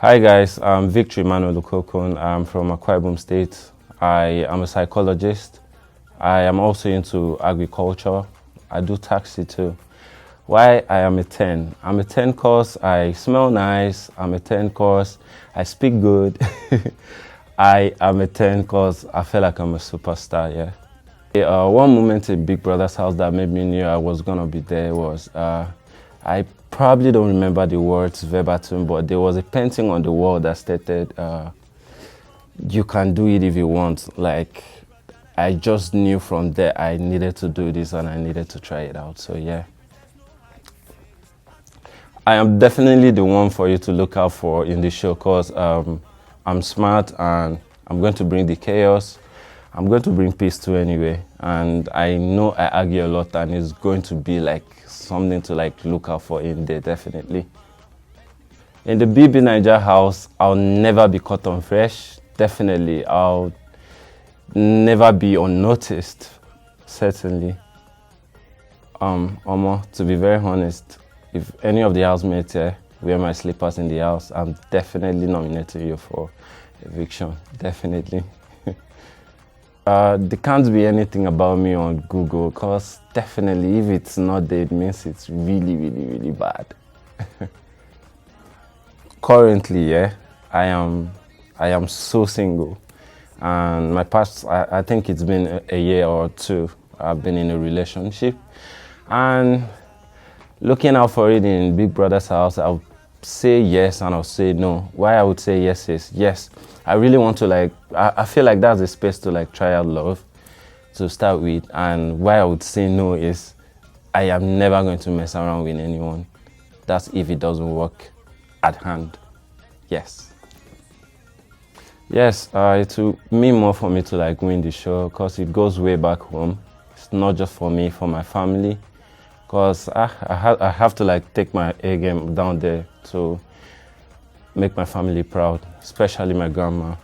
Hi guys, I'm Victor Emmanuel Okokon. I'm from Akwa Ibom State. I am a psychologist. I am also into agriculture. I do taxi too. Why I am a 10? I'm a 10 cause I smell nice. I'm a 10 cause I speak good. I am a 10 cause I feel like I'm a superstar, yeah. One moment in Big Brother's house that made me knew I was gonna be there was, I probably don't remember the words verbatim, but there was a painting on the wall that stated, you can do it if you want. Like, I just knew from there I needed to do this and I needed to try it out, so yeah. I am definitely the one for you to look out for in the show because I'm smart and I'm going to bring the chaos. I'm going to bring peace too anyway, and I know I argue a lot and it's going to be like something to like look out for in there, definitely. In the BBNaija house, I'll never be caught on fresh, definitely. I'll never be unnoticed, certainly. Omo, to be very honest, if any of the housemates here wear my slippers in the house, I'm definitely nominating you for eviction, definitely. There can't be anything about me on Google because definitely if it's not there, it means it's really, really, really bad. Currently, yeah, I am so single, and my past, I think it's been a year or two I've been in a relationship, and looking out for it in Big Brother's house, I'll say yes and I'll say no. Why I would say yes is yes, I really want to like, I feel like that's a space to like try out love to start with, and why I would say no is I am never going to mess around with anyone. That's if it doesn't work at hand. Yes. Yes, it will mean more for me to like win the show because it goes way back home. It's not just for me, for my family. Because I have to like take my A game down there to make my family proud, especially my grandma.